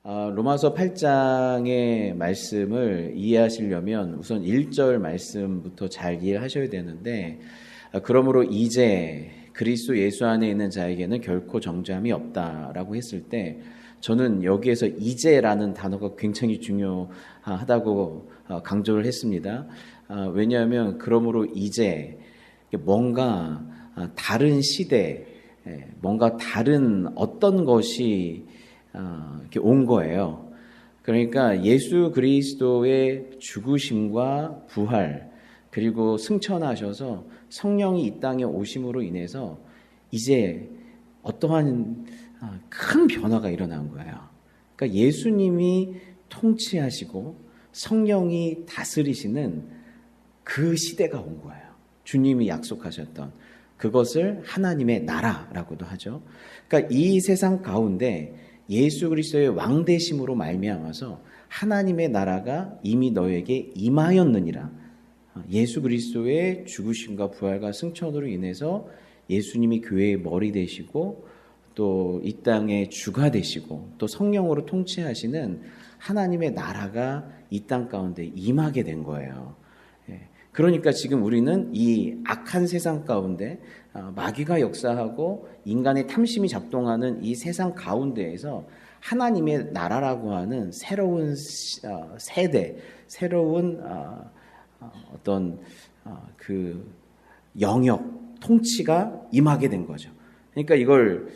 로마서 8장의 말씀을 이해하시려면 우선 1절 말씀부터 잘 이해하셔야 되는데, 그러므로 이제 그리스도 예수 안에 있는 자에게는 결코 정죄함이 없다라고 했을 때, 저는 여기에서 이제라는 단어가 굉장히 중요하다고 강조를 했습니다. 왜냐하면 그러므로 이제 뭔가 다른 시대, 뭔가 다른 어떤 것이 이렇게 온 거예요. 그러니까 예수 그리스도의 죽으심과 부활, 그리고 승천하셔서 성령이 이 땅에 오심으로 인해서 이제 어떠한 큰 변화가 일어난 거예요. 그러니까 예수님이 통치하시고 성령이 다스리시는 그 시대가 온 거예요. 주님이 약속하셨던 그것을 하나님의 나라라고도 하죠. 그러니까 이 세상 가운데 예수 그리스도의 왕되심으로 말미암아서 하나님의 나라가 이미 너에게 임하였느니라. 예수 그리스도의 죽으심과 부활과 승천으로 인해서 예수님이 교회의 머리 되시고 또 이 땅의 주가 되시고 또 성령으로 통치하시는 하나님의 나라가 이 땅 가운데 임하게 된 거예요. 그러니까 지금 우리는 이 악한 세상 가운데 마귀가 역사하고 인간의 탐심이 작동하는 이 세상 가운데에서 하나님의 나라라고 하는 새로운 세대, 새로운 어떤 그 영역, 통치가 임하게 된 거죠. 그러니까 이걸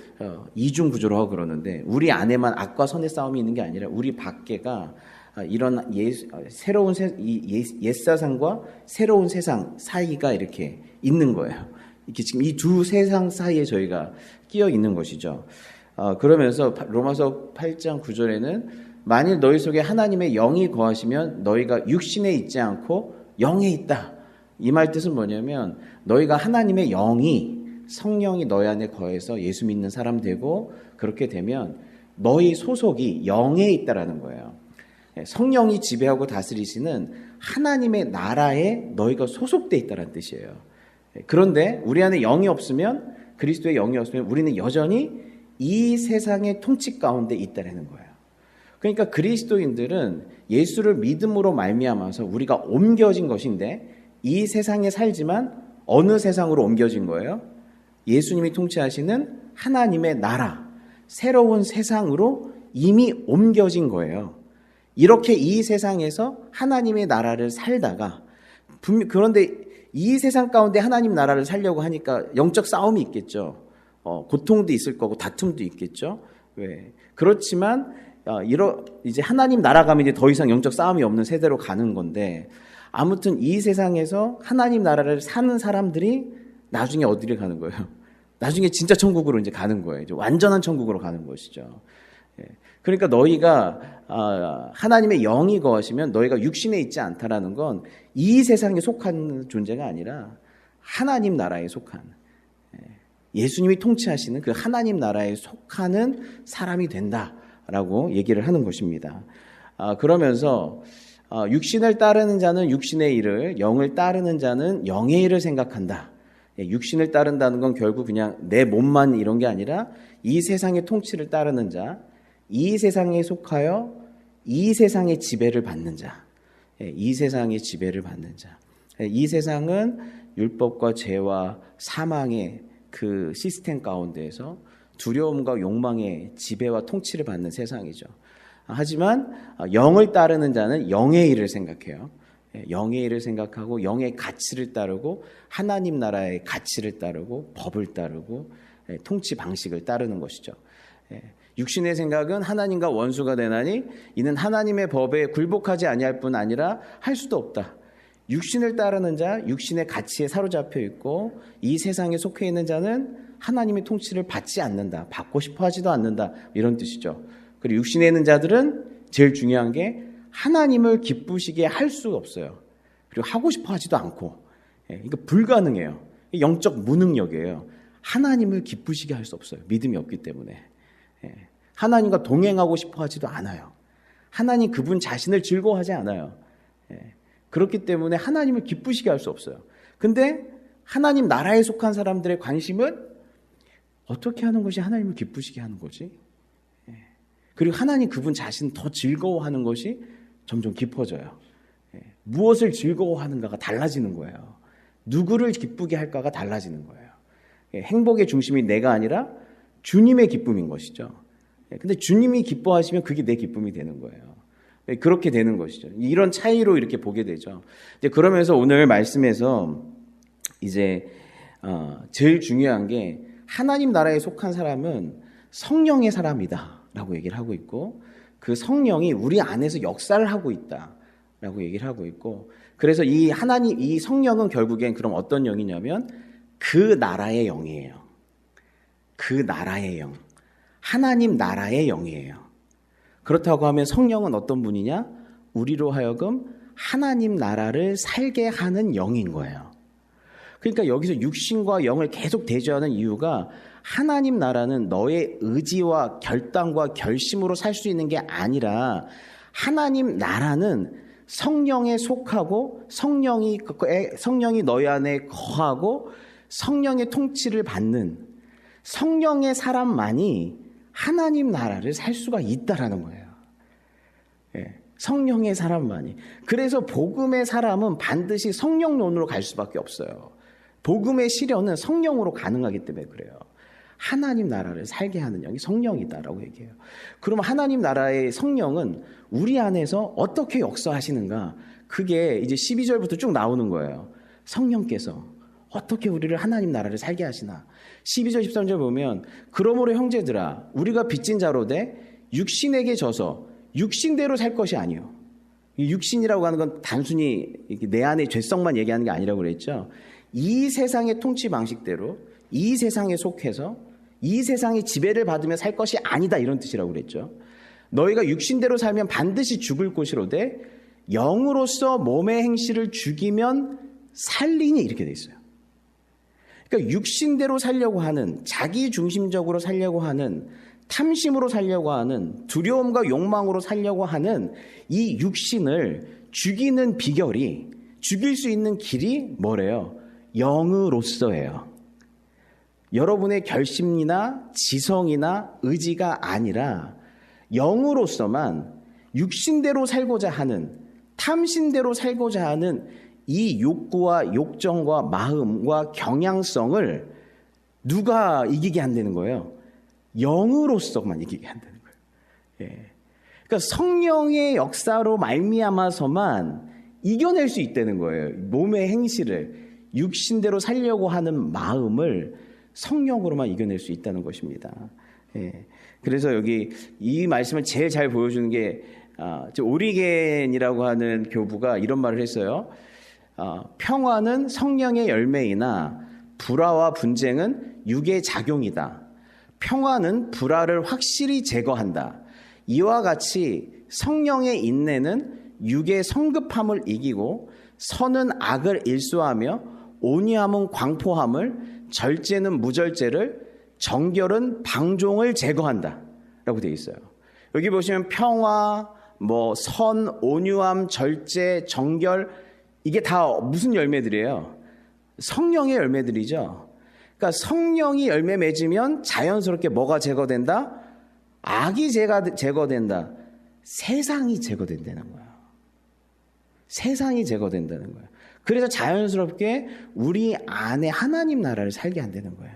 이중 구조로 하고 그러는데, 우리 안에만 악과 선의 싸움이 있는 게 아니라 우리 밖에가 이런 새로운 옛사상과 새로운 세상 사이가 이렇게 있는 거예요. 이렇게 지금 이 두 세상 사이에 저희가 끼어 있는 것이죠. 그러면서 로마서 8장 9절에는 만일 너희 속에 하나님의 영이 거하시면 너희가 육신에 있지 않고 영에 있다. 이 말 뜻은 뭐냐면, 너희가 하나님의 영이, 성령이 너희 안에 거해서 예수 믿는 사람 되고, 그렇게 되면 너희 소속이 영에 있다라는 거예요. 성령이 지배하고 다스리시는 하나님의 나라에 너희가 소속돼 있다는 뜻이에요. 그런데 우리 안에 영이 없으면, 그리스도의 영이 없으면 우리는 여전히 이 세상의 통치 가운데 있다는 거예요. 그러니까 그리스도인들은 예수를 믿음으로 말미암아서 우리가 옮겨진 것인데, 이 세상에 살지만 어느 세상으로 옮겨진 거예요? 예수님이 통치하시는 하나님의 나라, 새로운 세상으로 이미 옮겨진 거예요. 이렇게 이 세상에서 하나님의 나라를 살다가, 그런데 이 세상 가운데 하나님 나라를 살려고 하니까 영적 싸움이 있겠죠. 고통도 있을 거고 다툼도 있겠죠. 왜? 그렇지만 이제 하나님 나라 가면 이제 더 이상 영적 싸움이 없는 세대로 가는 건데, 아무튼 이 세상에서 하나님 나라를 사는 사람들이 나중에 어디를 가는 거예요? 나중에 진짜 천국으로 이제 가는 거예요. 이제 완전한 천국으로 가는 것이죠. 그러니까 너희가 하나님의 영이 거하시면 너희가 육신에 있지 않다라는 건 이 세상에 속한 존재가 아니라 하나님 나라에 속한, 예수님이 통치하시는 그 하나님 나라에 속하는 사람이 된다라고 얘기를 하는 것입니다. 그러면서 육신을 따르는 자는 육신의 일을, 영을 따르는 자는 영의 일을 생각한다. 육신을 따른다는 건 결국 그냥 내 몸만 이런 게 아니라 이 세상의 통치를 따르는 자, 이 세상에 속하여 이 세상의 지배를 받는 자, 이 세상의 지배를 받는 자. 이 세상은 율법과 죄와 사망의 그 시스템 가운데에서 두려움과 욕망의 지배와 통치를 받는 세상이죠. 하지만 영을 따르는 자는 영의 일을 생각해요. 영의 일을 생각하고 영의 가치를 따르고 하나님 나라의 가치를 따르고 법을 따르고 통치 방식을 따르는 것이죠. 육신의 생각은 하나님과 원수가 되나니 이는 하나님의 법에 굴복하지 아니할 뿐 아니라 할 수도 없다. 육신을 따르는 자, 육신의 가치에 사로잡혀 있고 이 세상에 속해 있는 자는 하나님의 통치를 받지 않는다. 받고 싶어 하지도 않는다. 이런 뜻이죠. 그리고 육신에 있는 자들은 제일 중요한 게 하나님을 기쁘시게 할 수가 없어요. 그리고 하고 싶어 하지도 않고. 그러니까 불가능해요. 영적 무능력이에요. 하나님을 기쁘시게 할 수 없어요. 믿음이 없기 때문에. 하나님과 동행하고 싶어 하지도 않아요. 하나님 그분 자신을 즐거워하지 않아요. 그렇기 때문에 하나님을 기쁘시게 할 수 없어요. 근데 하나님 나라에 속한 사람들의 관심은 어떻게 하는 것이 하나님을 기쁘시게 하는 거지? 그리고 하나님 그분 자신 더 즐거워하는 것이 점점 깊어져요. 무엇을 즐거워하는가가 달라지는 거예요. 누구를 기쁘게 할까가 달라지는 거예요. 행복의 중심이 내가 아니라 주님의 기쁨인 것이죠. 근데 주님이 기뻐하시면 그게 내 기쁨이 되는 거예요. 그렇게 되는 것이죠. 이런 차이로 이렇게 보게 되죠. 이제 그러면서 오늘 말씀에서 이제 제일 중요한 게 하나님 나라에 속한 사람은 성령의 사람이다라고 얘기를 하고 있고, 그 성령이 우리 안에서 역사를 하고 있다라고 얘기를 하고 있고, 그래서 이 성령은 결국엔 그럼 어떤 영이냐면 그 나라의 영이에요. 그 나라의 영, 하나님 나라의 영이에요. 그렇다고 하면 성령은 어떤 분이냐? 우리로 하여금 하나님 나라를 살게 하는 영인 거예요. 그러니까 여기서 육신과 영을 계속 대조하는 이유가, 하나님 나라는 너의 의지와 결단과 결심으로 살 수 있는 게 아니라, 하나님 나라는 성령에 속하고 성령이 너희 안에 거하고 성령의 통치를 받는 성령의 사람만이 하나님 나라를 살 수가 있다라는 거예요. 성령의 사람만이. 그래서 복음의 사람은 반드시 성령론으로 갈 수밖에 없어요. 복음의 실현은 성령으로 가능하기 때문에 그래요. 하나님 나라를 살게 하는 영이 성령이다라고 얘기해요. 그럼 하나님 나라의 성령은 우리 안에서 어떻게 역사하시는가? 그게 이제 12절부터 쭉 나오는 거예요. 성령께서 어떻게 우리를 하나님 나라를 살게 하시나? 12절 13절 보면, 그러므로 형제들아 우리가 빚진 자로 돼 육신에게 져서 육신대로 살 것이 아니요. 이 육신이라고 하는 건 단순히 내 안의 죄성만 얘기하는 게 아니라고 그랬죠. 이 세상의 통치 방식대로 이 세상에 속해서 이 세상의 지배를 받으며 살 것이 아니다, 이런 뜻이라고 그랬죠. 너희가 육신대로 살면 반드시 죽을 것이로되 영으로서 몸의 행실을 죽이면 살리니, 이렇게 돼 있어요. 그러니까 육신대로 살려고 하는, 자기 중심적으로 살려고 하는, 탐심으로 살려고 하는, 두려움과 욕망으로 살려고 하는 이 육신을 죽이는 비결이, 죽일 수 있는 길이 뭐래요? 영으로서예요. 여러분의 결심이나 지성이나 의지가 아니라 영으로서만 육신대로 살고자 하는, 탐심대로 살고자 하는 이 욕구와 욕정과 마음과 경향성을 누가 이기게 한다는 거예요? 영으로서만 이기게 한다는 거예요. 그러니까 성령의 역사로 말미암아서만 이겨낼 수 있다는 거예요. 몸의 행실을, 육신대로 살려고 하는 마음을 성령으로만 이겨낼 수 있다는 것입니다. 그래서 여기 이 말씀을 제일 잘 보여주는 게 오리겐이라고 하는 교부가 이런 말을 했어요. 평화는 성령의 열매이나 불화와 분쟁은 육의 작용이다. 평화는 불화를 확실히 제거한다. 이와 같이 성령의 인내는 육의 성급함을 이기고, 선은 악을 일소하며, 온유함은 광포함을, 절제는 무절제를, 정결은 방종을 제거한다 라고 되어 있어요. 여기 보시면 평화, 선, 온유함, 절제, 정결, 이게 다 무슨 열매들이에요? 성령의 열매들이죠. 그러니까 성령이 열매 맺으면 자연스럽게 뭐가 제거된다? 악이 제거된다. 세상이 제거된다는 거야. 세상이 제거된다는 거야. 그래서 자연스럽게 우리 안에 하나님 나라를 살게 한다는 거예요.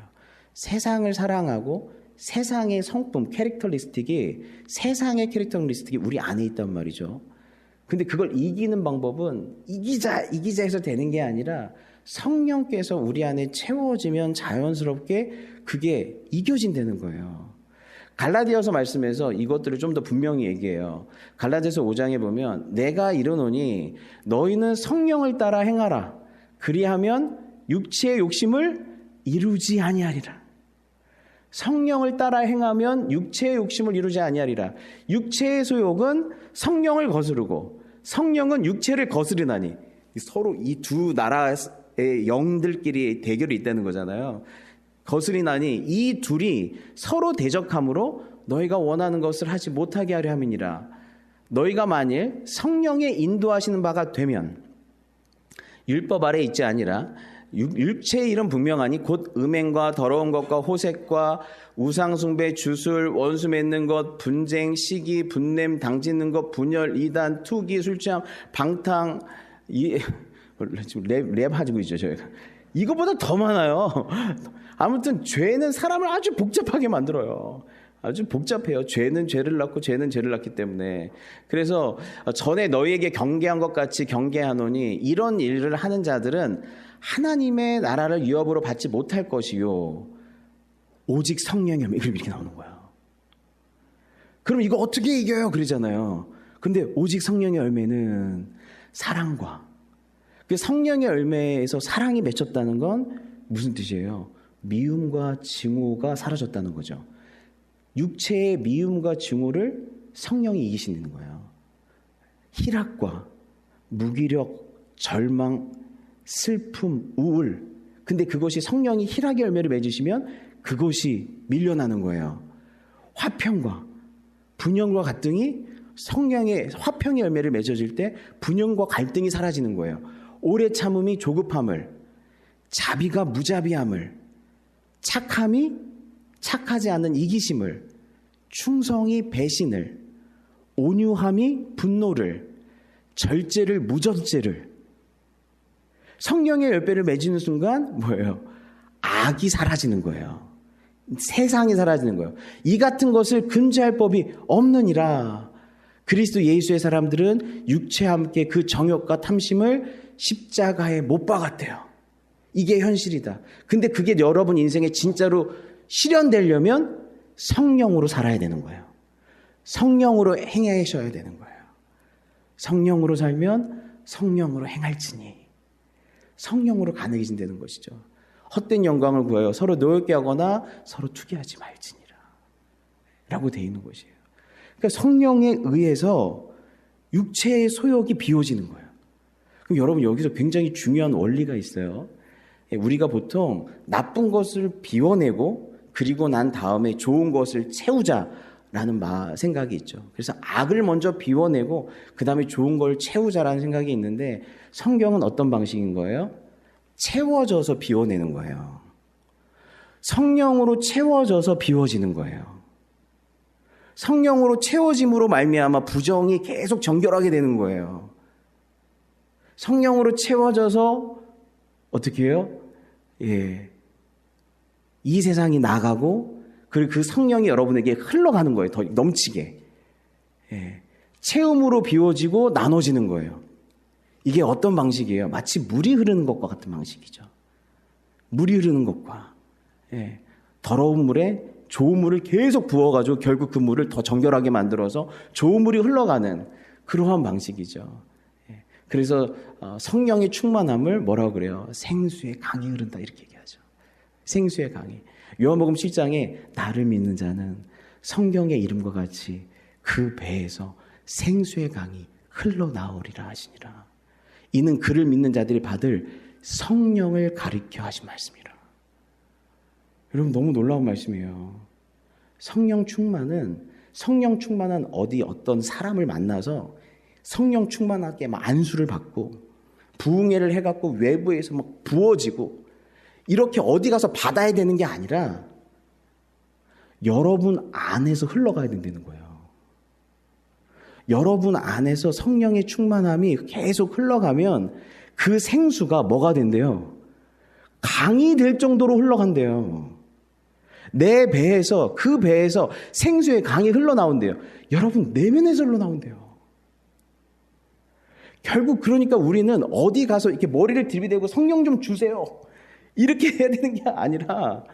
세상을 사랑하고 세상의 성품, 세상의 캐릭터리스틱이 우리 안에 있단 말이죠. 근데 그걸 이기는 방법은 이기자 해서 되는 게 아니라 성령께서 우리 안에 채워지면 자연스럽게 그게 이겨진다는 거예요. 갈라디아서 말씀에서 이것들을 좀 더 분명히 얘기해요. 갈라디아서 5장에 보면, 내가 이르노니 너희는 성령을 따라 행하라. 그리하면 육체의 욕심을 이루지 아니하리라. 성령을 따라 행하면 육체의 욕심을 이루지 아니하리라. 육체의 소욕은 성령을 거스르고 성령은 육체를 거스르나니, 서로 이 두 나라의 영들끼리 대결이 있다는 거잖아요. 거스리나니 이 둘이 서로 대적함으로 너희가 원하는 것을 하지 못하게 하려 함이니라. 너희가 만일 성령의 인도하시는 바가 되면 율법 아래 있지 아니라 육체의 일은 분명하니 곧 음행과 더러운 것과 호색과 우상숭배, 주술, 원수 맺는 것, 분쟁, 시기, 분냄, 당짓는 것, 분열, 이단, 투기, 술취함, 방탕, 지금 랩 하고 있죠 저희가. 이거보다 더 많아요. 아무튼 죄는 사람을 아주 복잡하게 만들어요. 아주 복잡해요. 죄는 죄를 낳고 죄는 죄를 낳기 때문에. 그래서 전에 너희에게 경계한 것 같이 경계하노니 이런 일을 하는 자들은 하나님의 나라를 유업으로 받지 못할 것이요 오직 성령의 열매. 이렇게 나오는 거예요. 그럼 이거 어떻게 이겨요? 그러잖아요. 근데 오직 성령의 열매는 사랑과, 그 성령의 열매에서 사랑이 맺혔다는 건 무슨 뜻이에요? 미움과 증오가 사라졌다는 거죠. 육체의 미움과 증오를 성령이 이기시는 거예요. 희락과 무기력, 절망, 슬픔, 우울. 근데 그것이 성령이 희락의 열매를 맺으시면 그것이 밀려나는 거예요. 화평과 분열과 갈등이 성령의 화평의 열매를 맺어질 때 분열과 갈등이 사라지는 거예요. 오래 참음이 조급함을, 자비가 무자비함을, 착함이 착하지 않는 이기심을, 충성이 배신을, 온유함이 분노를, 절제를 무절제를. 성령의 열매를 맺는 순간 뭐예요? 악이 사라지는 거예요. 세상이 사라지는 거예요. 이 같은 것을 금지할 법이 없느니라. 그리스도 예수의 사람들은 육체와 함께 그 정욕과 탐심을 십자가에 못 박았대요. 이게 현실이다. 근데 그게 여러분 인생에 진짜로 실현되려면 성령으로 살아야 되는 거예요. 성령으로 행하셔야 되는 거예요. 성령으로 살면 성령으로 행할지니. 성령으로 가능해진다는 것이죠. 헛된 영광을 구하여 서로 노엽게 하거나 서로 투기하지 말지니라 라고 되어 있는 것이에요. 그러니까 성령에 의해서 육체의 소욕이 비워지는 거예요. 그럼 여러분 여기서 굉장히 중요한 원리가 있어요. 우리가 보통 나쁜 것을 비워내고 그리고 난 다음에 좋은 것을 채우자라는 생각이 있죠. 그래서 악을 먼저 비워내고 그 다음에 좋은 걸 채우자라는 생각이 있는데 성경은 어떤 방식인 거예요? 채워져서 비워내는 거예요. 성령으로 채워져서 비워지는 거예요. 성령으로 채워짐으로 말미암아 부정이 계속 정결하게 되는 거예요. 성령으로 채워져서 어떻게 해요? 이 세상이 나가고 그리고 그 성령이 여러분에게 흘러가는 거예요. 더 넘치게. 채움으로 비워지고 나눠지는 거예요. 이게 어떤 방식이에요? 마치 물이 흐르는 것과 같은 방식이죠. 물이 흐르는 것과 더러운 물에 좋은 물을 계속 부어가지고 결국 그 물을 더 정결하게 만들어서 좋은 물이 흘러가는 그러한 방식이죠. 그래서 성령의 충만함을 뭐라고 그래요? 생수의 강이 흐른다 이렇게 얘기하죠. 생수의 강이. 요한복음 7장에 나를 믿는 자는 성경의 이름과 같이 그 배에서 생수의 강이 흘러나오리라 하시니라. 이는 그를 믿는 자들이 받을 성령을 가리켜 하신 말씀이라. 여러분 너무 놀라운 말씀이에요. 성령 충만한 어떤 사람을 만나서 성령 충만하게 막 안수를 받고 부흥회를 해갖고 외부에서 막 부어지고 이렇게 어디 가서 받아야 되는 게 아니라 여러분 안에서 흘러가야 된다는 거예요. 여러분 안에서 성령의 충만함이 계속 흘러가면 그 생수가 뭐가 된대요? 강이 될 정도로 흘러간대요. 내 배에서, 그 배에서 생수의 강이 흘러나온대요. 여러분 내면에서 흘러나온대요. 결국 그러니까 우리는 어디 가서 이렇게 머리를 들이대고 성령 좀 주세요 이렇게 해야 되는 게 아니라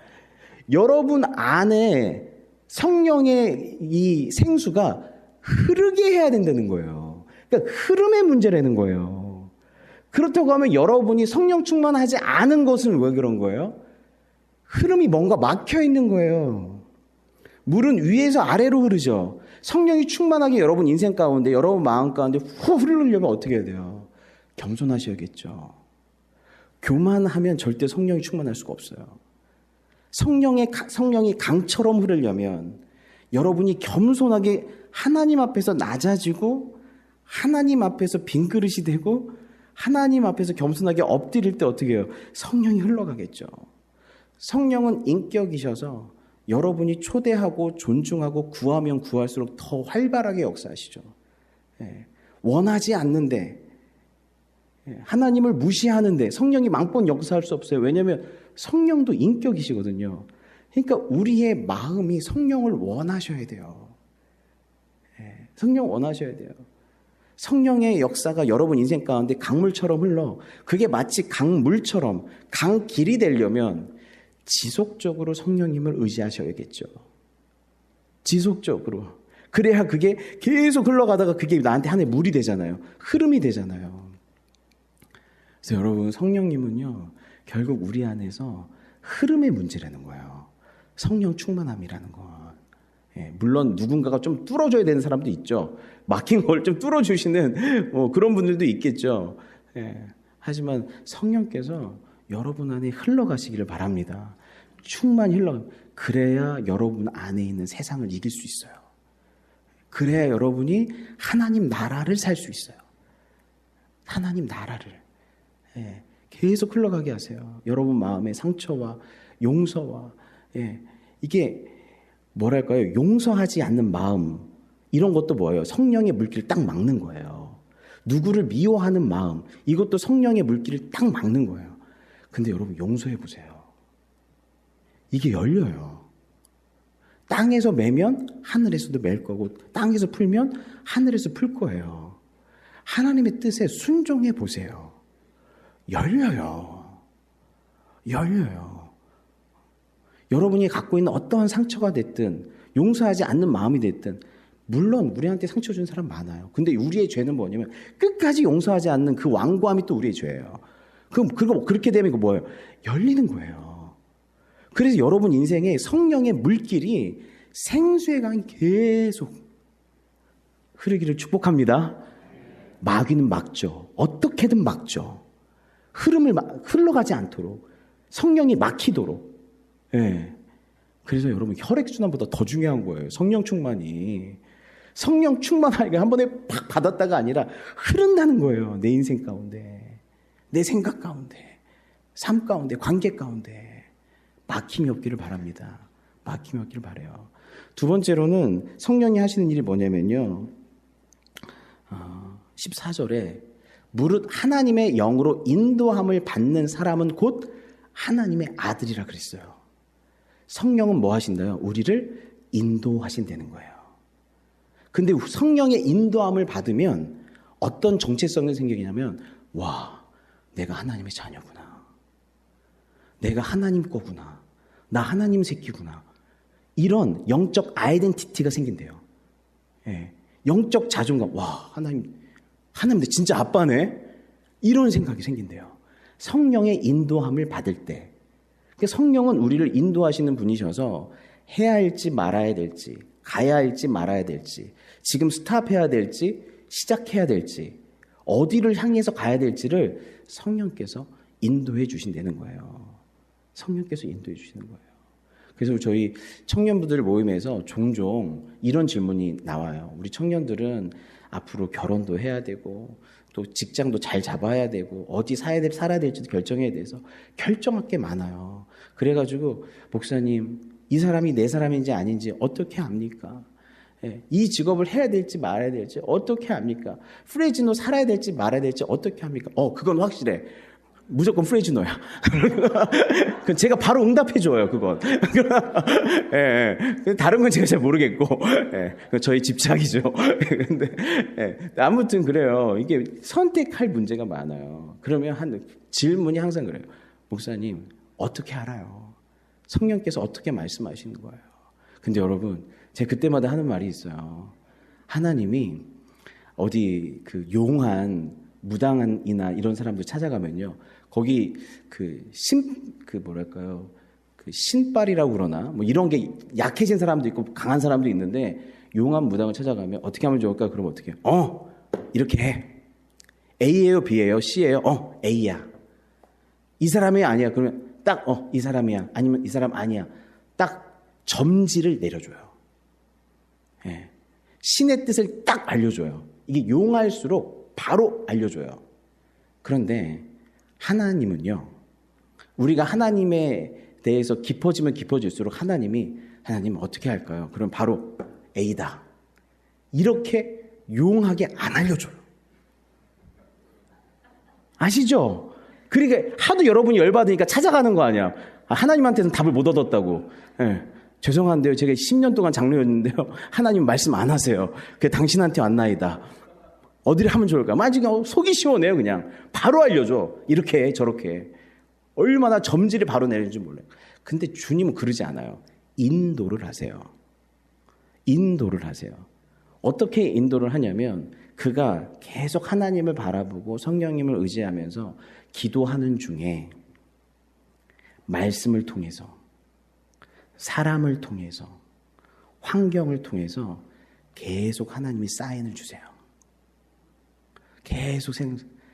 여러분 안에 성령의 이 생수가 흐르게 해야 된다는 거예요. 그러니까 흐름의 문제라는 거예요. 그렇다고 하면 여러분이 성령 충만하지 않은 것은 왜 그런 거예요? 흐름이 뭔가 막혀 있는 거예요. 물은 위에서 아래로 흐르죠. 성령이 충만하게 여러분 인생 가운데, 여러분 마음 가운데 후 흐르려면 어떻게 해야 돼요? 겸손하셔야겠죠. 교만하면 절대 성령이 충만할 수가 없어요. 성령이 강처럼 흐르려면 여러분이 겸손하게 하나님 앞에서 낮아지고 하나님 앞에서 빈 그릇이 되고 하나님 앞에서 겸손하게 엎드릴 때 어떻게 해요? 성령이 흘러가겠죠. 성령은 인격이셔서 여러분이 초대하고 존중하고 구하면 구할수록 더 활발하게 역사하시죠. 원하지 않는데, 하나님을 무시하는데 성령이 망본 역사할 수 없어요. 왜냐하면 성령도 인격이시거든요. 그러니까 우리의 마음이 성령을 원하셔야 돼요. 성령 원하셔야 돼요. 성령의 역사가 여러분 인생 가운데 강물처럼 흘러, 그게 마치 강물처럼 강길이 되려면 지속적으로 성령님을 의지하셔야겠죠. 지속적으로. 그래야 그게 계속 흘러가다가 그게 나한테 하나의 물이 되잖아요. 흐름이 되잖아요. 그래서 여러분, 성령님은요, 결국 우리 안에서 흐름의 문제라는 거예요. 성령 충만함이라는 건. 물론 누군가가 좀 뚫어줘야 되는 사람도 있죠. 막힌 걸 좀 뚫어주시는 그런 분들도 있겠죠. 하지만 성령께서 여러분 안에 흘러가시기를 바랍니다. 충만히 그래야 여러분 안에 있는 세상을 이길 수 있어요. 그래야 여러분이 하나님 나라를 살 수 있어요. 하나님 나라를. 계속 흘러가게 하세요. 여러분 마음의 상처와 용서와, 이게 뭐랄까요? 용서하지 않는 마음, 이런 것도 뭐예요? 성령의 물길을 딱 막는 거예요. 누구를 미워하는 마음, 이것도 성령의 물길을 딱 막는 거예요. 근데 여러분 용서해 보세요. 이게 열려요. 땅에서 매면 하늘에서도 맬 거고, 땅에서 풀면 하늘에서 풀 거예요. 하나님의 뜻에 순종해 보세요. 열려요. 열려요. 여러분이 갖고 있는 어떠한 상처가 됐든 용서하지 않는 마음이 됐든, 물론 우리한테 상처 준 사람 많아요. 근데 우리의 죄는 뭐냐면 끝까지 용서하지 않는 그 완고함이 또 우리의 죄예요. 그거 그렇게 되면 이거 뭐예요? 열리는 거예요. 그래서 여러분 인생에 성령의 물길이 생수의 강이 계속 흐르기를 축복합니다. 마귀는 막죠. 어떻게든 막죠. 흐름을 흘러가지 않도록, 성령이 막히도록. 그래서 여러분 혈액순환보다 더 중요한 거예요. 성령 충만이. 성령 충만하니까 한 번에 팍 받았다가 아니라 흐른다는 거예요. 내 인생 가운데, 내 생각 가운데, 삶 가운데, 관계 가운데 막힘이 없기를 바랍니다. 막힘이 없기를 바라요. 두 번째로는 성령이 하시는 일이 뭐냐면요, 14절에 무릇 하나님의 영으로 인도함을 받는 사람은 곧 하나님의 아들이라 그랬어요. 성령은 뭐 하신다요? 우리를 인도하신다는 거예요. 근데 성령의 인도함을 받으면 어떤 정체성이 생기냐면, 와, 내가 하나님의 자녀구나. 내가 하나님 거구나. 나 하나님 새끼구나. 이런 영적 아이덴티티가 생긴대요. 영적 자존감. 와, 하나님 진짜 아빠네. 이런 생각이 생긴대요. 성령의 인도함을 받을 때. 성령은 우리를 인도하시는 분이셔서 해야 할지 말아야 될지, 가야 할지 말아야 될지, 지금 스탑해야 될지 시작해야 될지, 어디를 향해서 가야 될지를 성령께서 인도해 주신다는 거예요. 성령께서 인도해 주시는 거예요. 그래서 저희 청년부들 모임에서 종종 이런 질문이 나와요. 우리 청년들은 앞으로 결혼도 해야 되고 또 직장도 잘 잡아야 되고 어디 살아야 될지도 결정해야 돼서 결정할 게 많아요. 그래가지고 목사님, 이 사람이 내 사람인지 아닌지 어떻게 압니까? 이 직업을 해야 될지 말아야 될지 어떻게 합니까? 프레지노 살아야 될지 말아야 될지 어떻게 합니까? 그건 확실해. 무조건 프레지노야. 제가 바로 응답해줘요, 그건. 다른 건 제가 잘 모르겠고, 저희 집착이죠. 근데, 아무튼 그래요. 이게 선택할 문제가 많아요. 그러면 질문이 항상 그래요. 목사님, 어떻게 알아요? 성령께서 어떻게 말씀하시는 거예요? 근데 여러분, 제가 그때마다 하는 말이 있어요. 하나님이 어디 그 용한 무당이나 이런 사람들 찾아가면요, 거기 뭐랄까요, 신발이라고 그러나 뭐 이런 게 약해진 사람도 있고 강한 사람도 있는데, 용한 무당을 찾아가면 어떻게 하면 좋을까? 그러면 어떻게 해요? 이렇게 해. A예요, B예요, C예요? A야. 이 사람이 아니야. 그러면 딱 이 사람이야. 아니면 이 사람 아니야. 딱 점지를 내려줘요. 신의 뜻을 딱 알려줘요. 이게 용할수록 바로 알려줘요. 그런데 하나님은요, 우리가 하나님에 대해서 깊어지면 깊어질수록 하나님 어떻게 할까요? 그럼 바로 A다. 이렇게 용하게 안 알려줘요. 아시죠? 그러니까 하도 여러분이 열받으니까 찾아가는 거 아니야. 하나님한테는 답을 못 얻었다고. 네. 죄송한데요. 제가 10년 동안 장로였는데요. 하나님 말씀 안 하세요. 그게 당신한테 왔나이다. 어디를 하면 좋을까? 지금 속이 시원해요. 그냥 바로 알려줘. 이렇게 저렇게. 얼마나 점지를 바로 내리는지 몰라요. 근데 주님은 그러지 않아요. 인도를 하세요. 인도를 하세요. 어떻게 인도를 하냐면 그가 계속 하나님을 바라보고 성령님을 의지하면서 기도하는 중에 말씀을 통해서, 사람을 통해서, 환경을 통해서 계속 하나님이 사인을 주세요. 계속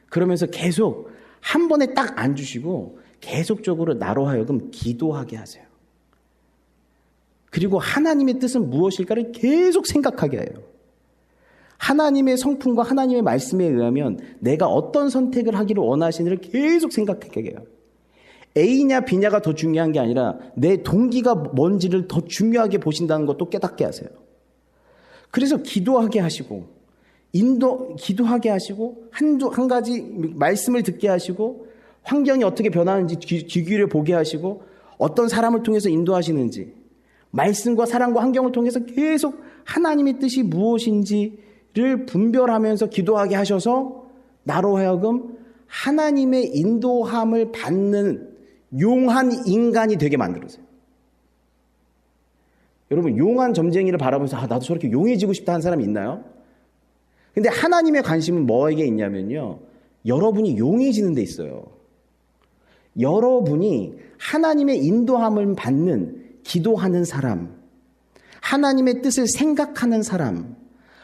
그러면서 계속 한 번에 딱 안 주시고 계속적으로 나로 하여금 기도하게 하세요. 그리고 하나님의 뜻은 무엇일까를 계속 생각하게 해요. 하나님의 성품과 하나님의 말씀에 의하면 내가 어떤 선택을 하기를 원하시는지를 계속 생각하게 해요. A냐 B냐가 더 중요한 게 아니라 내 동기가 뭔지를 더 중요하게 보신다는 것도 깨닫게 하세요. 그래서 기도하게 하시고 기도하게 하시고 한 가지 말씀을 듣게 하시고 환경이 어떻게 변하는지 귀를 보게 하시고 어떤 사람을 통해서 인도하시는지 말씀과 사랑과 환경을 통해서 계속 하나님의 뜻이 무엇인지를 분별하면서 기도하게 하셔서 나로 하여금 하나님의 인도함을 받는 용한 인간이 되게 만들어서요. 여러분 용한 점쟁이를 바라보면서 나도 저렇게 용해지고 싶다 하는 사람이 있나요? 근데 하나님의 관심은 뭐에게 있냐면요. 여러분이 용해지는 데 있어요. 여러분이 하나님의 인도함을 받는 기도하는 사람, 하나님의 뜻을 생각하는 사람,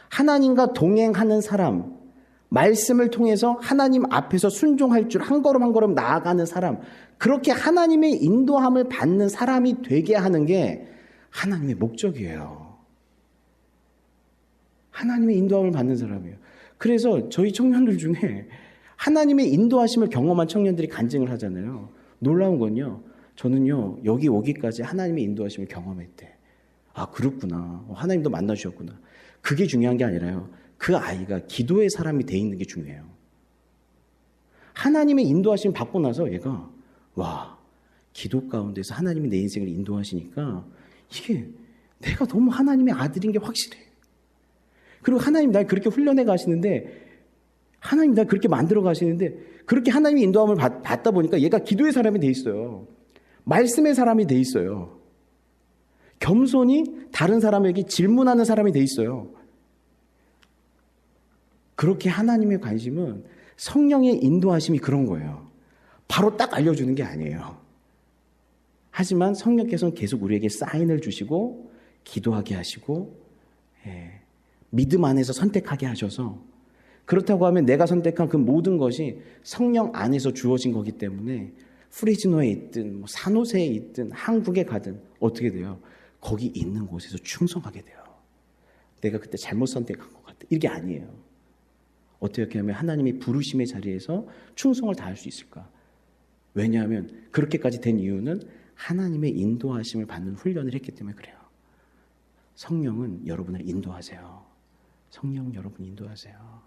하나님과 동행하는 사람, 말씀을 통해서 하나님 앞에서 순종할 줄 한 걸음 한 걸음 나아가는 사람, 그렇게 하나님의 인도함을 받는 사람이 되게 하는 게 하나님의 목적이에요. 하나님의 인도함을 받는 사람이에요. 그래서 저희 청년들 중에 하나님의 인도하심을 경험한 청년들이 간증을 하잖아요. 놀라운 건요. 저는요. 여기 오기까지 하나님의 인도하심을 경험했대. 아 그렇구나. 하나님도 만나주셨구나. 그게 중요한 게 아니라요. 그 아이가 기도의 사람이 돼 있는 게 중요해요. 하나님의 인도하심 받고 나서 얘가 와 기도 가운데서 하나님이 내 인생을 인도하시니까 이게 내가 너무 하나님의 아들인 게 확실해. 그리고 하나님 날 그렇게 훈련해 가시는데 하나님 날 그렇게 만들어 가시는데 그렇게 하나님의 인도함을 받다 보니까 얘가 기도의 사람이 돼 있어요. 말씀의 사람이 돼 있어요. 겸손히 다른 사람에게 질문하는 사람이 돼 있어요. 그렇게 하나님의 관심은 성령의 인도하심이 그런 거예요. 바로 딱 알려주는 게 아니에요. 하지만 성령께서는 계속 우리에게 사인을 주시고 기도하게 하시고 믿음 안에서 선택하게 하셔서 그렇다고 하면 내가 선택한 그 모든 것이 성령 안에서 주어진 거기 때문에 프리즈노에 있든 산호세에 있든 한국에 가든 어떻게 돼요? 거기 있는 곳에서 충성하게 돼요. 내가 그때 잘못 선택한 것 같아. 이게 아니에요. 어떻게 하면 하나님의 부르심의 자리에서 충성을 다할 수 있을까? 왜냐하면 그렇게까지 된 이유는 하나님의 인도하심을 받는 훈련을 했기 때문에 그래요. 성령은 여러분을 인도하세요. 성령 여러분 인도하세요.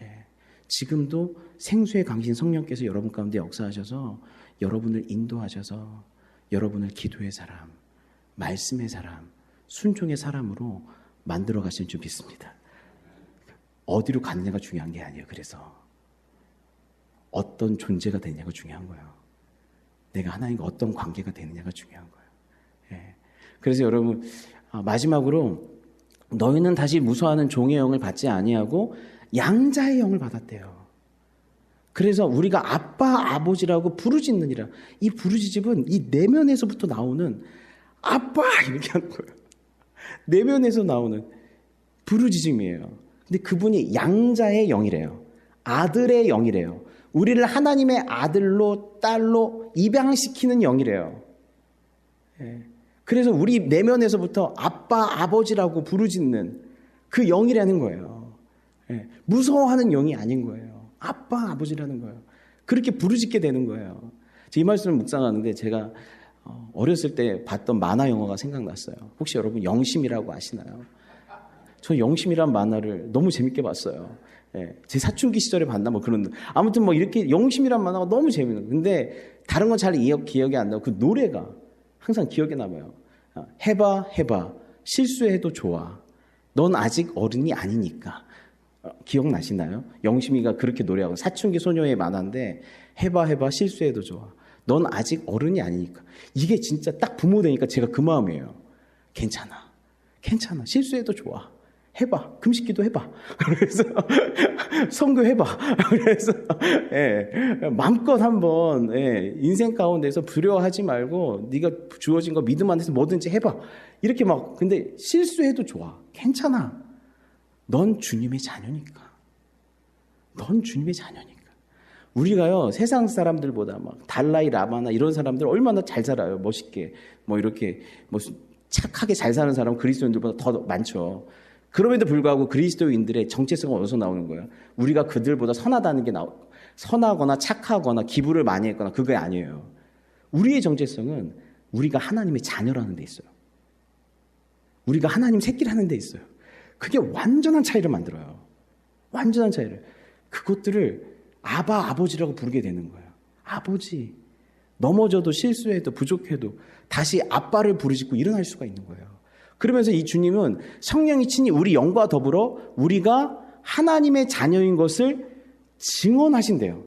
예. 지금도 생수의 강신 성령께서 여러분 가운데 역사하셔서 여러분을 인도하셔서 여러분을 기도의 사람, 말씀의 사람, 순종의 사람으로 만들어 가실 줄 믿습니다. 어디로 갔느냐가 중요한 게 아니에요. 그래서 어떤 존재가 되느냐가 중요한 거예요. 내가 하나님과 어떤 관계가 되느냐가 중요한 거예요. 예. 그래서 여러분 마지막으로 너희는 다시 무서워하는 종의 영을 받지 아니하고 양자의 영을 받았대요. 그래서 우리가 아빠 아버지라고 부르짖느니라. 이 부르짖음은 이 내면에서부터 나오는 아빠 이렇게 하는 거예요. 내면에서 나오는 부르짖음이에요. 근데 그분이 양자의 영이래요. 아들의 영이래요. 우리를 하나님의 아들로 딸로 입양시키는 영이래요. 예. 그래서 우리 내면에서부터 아빠 아버지라고 부르짖는 그 영이라는 거예요. 예. 무서워하는 영이 아닌 거예요. 아빠, 아버지라는 거예요. 그렇게 부르짖게 되는 거예요. 이 말씀을 묵상하는데 제가 어렸을 때 봤던 만화 영화가 생각났어요. 혹시 여러분 영심이라고 아시나요? 저 영심이란 만화를 너무 재밌게 봤어요. 예, 제 사춘기 시절에 봤나 뭐 그런. 아무튼 뭐 이렇게 영심이란 만화가 너무 재밌는 거예요. 근데 다른 건 잘 기억이 안 나고 그 노래가 항상 기억에 남아요. 해봐 실수해도 좋아. 넌 아직 어른이 아니니까. 기억나시나요? 영심이가 그렇게 노래하고 사춘기 소녀의 만화인데 해봐 실수해도 좋아. 넌 아직 어른이 아니니까. 이게 진짜 딱 부모 되니까 제가 그 마음이에요. 괜찮아 실수해도 좋아. 해봐. 금식기도 해봐. 그래서 선교해봐. 그래서 마음껏 한번 인생 가운데서 두려워하지 말고 네가 주어진 거 믿음 안에서 뭐든지 해봐. 이렇게 막. 근데 실수해도 좋아. 괜찮아. 넌 주님의 자녀니까. 우리가요 세상 사람들보다 막 달라이 라마나 이런 사람들 얼마나 잘 살아요. 멋있게 뭐 이렇게 뭐 착하게 잘 사는 사람은 그리스도인들보다 더 많죠. 그럼에도 불구하고 그리스도인들의 정체성은 어디서 나오는 거예요? 우리가 그들보다 선하다는 게 선하거나 착하거나 기부를 많이 했거나 그게 아니에요. 우리의 정체성은 우리가 하나님의 자녀라는 데 있어요. 우리가 하나님 새끼라는 데 있어요. 그게 완전한 차이를 만들어요. 완전한 차이를. 그것들을 아바, 아버지라고 부르게 되는 거예요. 아버지. 넘어져도 실수해도 부족해도 다시 아빠를 부르짖고 일어날 수가 있는 거예요. 그러면서 이 주님은 성령이 친히 우리 영과 더불어 우리가 하나님의 자녀인 것을 증언하신대요.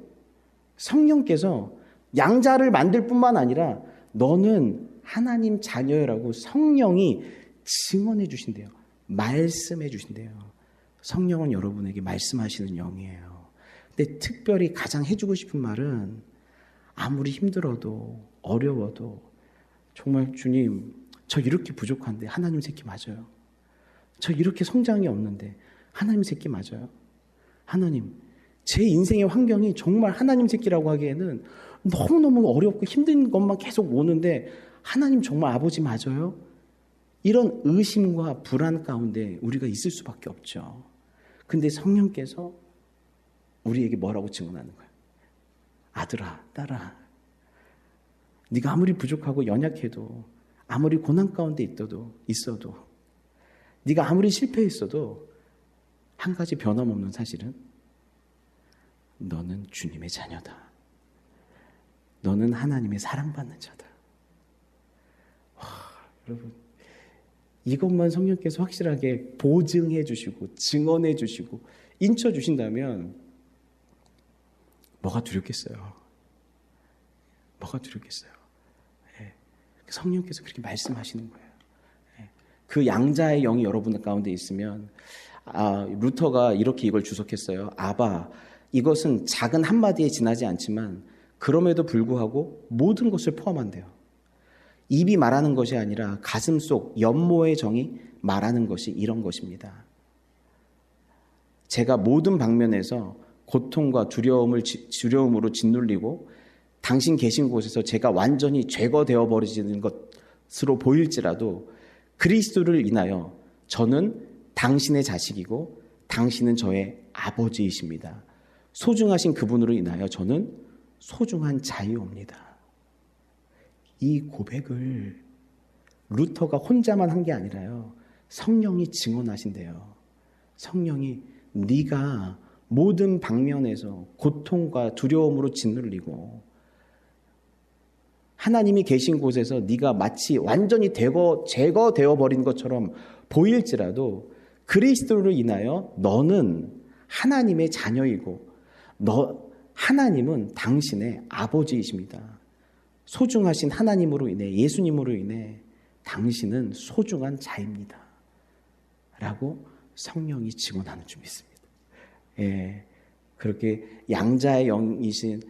성령께서 양자를 만들 뿐만 아니라 너는 하나님 자녀라고 성령이 증언해 주신대요. 말씀해 주신대요. 성령은 여러분에게 말씀하시는 영이에요. 근데 특별히 가장 해주고 싶은 말은 아무리 힘들어도 어려워도 정말 주님 저 이렇게 부족한데 하나님 새끼 맞아요. 저 이렇게 성장이 없는데 하나님 새끼 맞아요. 하나님 제 인생의 환경이 정말 하나님 새끼라고 하기에는 너무너무 어렵고 힘든 것만 계속 오는데 하나님 정말 아버지 맞아요? 이런 의심과 불안 가운데 우리가 있을 수밖에 없죠. 근데 성령께서 우리에게 뭐라고 증언하는 거예요? 아들아, 딸아, 네가 아무리 부족하고 연약해도 아무리 고난 가운데 있어도 네가 아무리 실패했어도 한 가지 변함없는 사실은 너는 주님의 자녀다. 너는 하나님의 사랑받는 자다. 와, 여러분 이것만 성령께서 확실하게 보증해 주시고 증언해 주시고 인쳐 주신다면 뭐가 두렵겠어요? 뭐가 두렵겠어요? 성령께서 그렇게 말씀하시는 거예요. 그 양자의 영이 여러분 가운데 있으면 루터가 이렇게 이걸 주석했어요. 아바, 이것은 작은 한마디에 지나지 않지만 그럼에도 불구하고 모든 것을 포함한대요. 입이 말하는 것이 아니라 가슴 속 연모의 정이 말하는 것이 이런 것입니다. 제가 모든 방면에서 고통과 두려움으로 짓눌리고 당신 계신 곳에서 제가 완전히 제거되어 버리는 것으로 보일지라도 그리스도를 인하여 저는 당신의 자식이고 당신은 저의 아버지이십니다. 소중하신 그분으로 인하여 저는 소중한 자유옵니다. 이 고백을 루터가 혼자만 한 게 아니라요. 성령이 증언하신대요. 성령이 네가 모든 방면에서 고통과 두려움으로 짓눌리고 하나님이 계신 곳에서 네가 마치 완전히 제거되어 버린 것처럼 보일지라도 그리스도로 인하여 너는 하나님의 자녀이고 하나님은 당신의 아버지이십니다. 소중하신 하나님으로 인해 예수님으로 인해 당신은 소중한 자입니다. 라고 성령이 증언하는 줄 믿습니다. 그렇게 양자의 영이신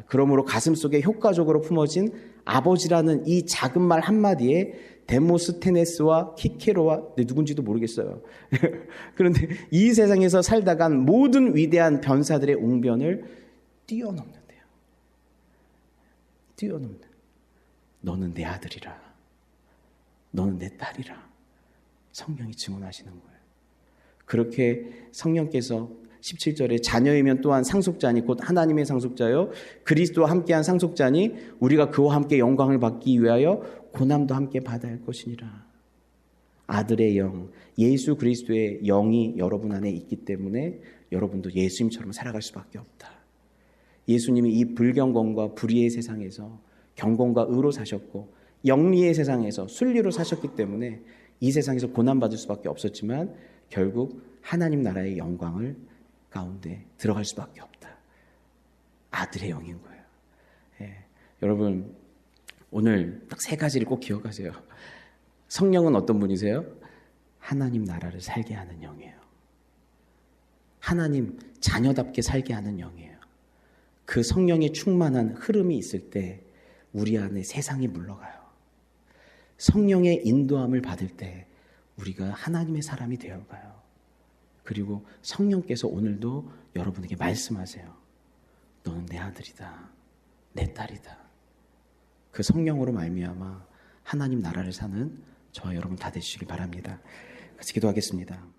그러므로 가슴속에 효과적으로 품어진 아버지라는 이 작은 말 한마디에 데모스테네스와 키케로와 누군지도 모르겠어요. 그런데 이 세상에서 살다간 모든 위대한 변사들의 웅변을 뛰어넘는데요. 너는 내 아들이라. 너는 내 딸이라. 성령이 증언하시는 거예요. 그렇게 성령께서 17절에 자녀이면 또한 상속자니 곧 하나님의 상속자요 그리스도와 함께한 상속자니 우리가 그와 함께 영광을 받기 위하여 고난도 함께 받아야 할 것이니라. 아들의 영, 예수 그리스도의 영이 여러분 안에 있기 때문에 여러분도 예수님처럼 살아갈 수밖에 없다. 예수님이 이 불경건과 불의의 세상에서 경건과 의로 사셨고 영리의 세상에서 순리로 사셨기 때문에 이 세상에서 고난받을 수밖에 없었지만 결국 하나님 나라의 영광을 가운데 들어갈 수밖에 없다. 아들의 영인 거예요. 예. 여러분 오늘 딱 세 가지를 꼭 기억하세요. 성령은 어떤 분이세요? 하나님 나라를 살게 하는 영이에요. 하나님 자녀답게 살게 하는 영이에요. 그 성령의 충만한 흐름이 있을 때 우리 안에 세상이 물러가요. 성령의 인도함을 받을 때 우리가 하나님의 사람이 되어가요. 그리고 성령께서 오늘도 여러분에게 말씀하세요. 너는 내 아들이다. 내 딸이다. 그 성령으로 말미암아 하나님 나라를 사는 저와 여러분 다 되시길 바랍니다. 같이 기도하겠습니다.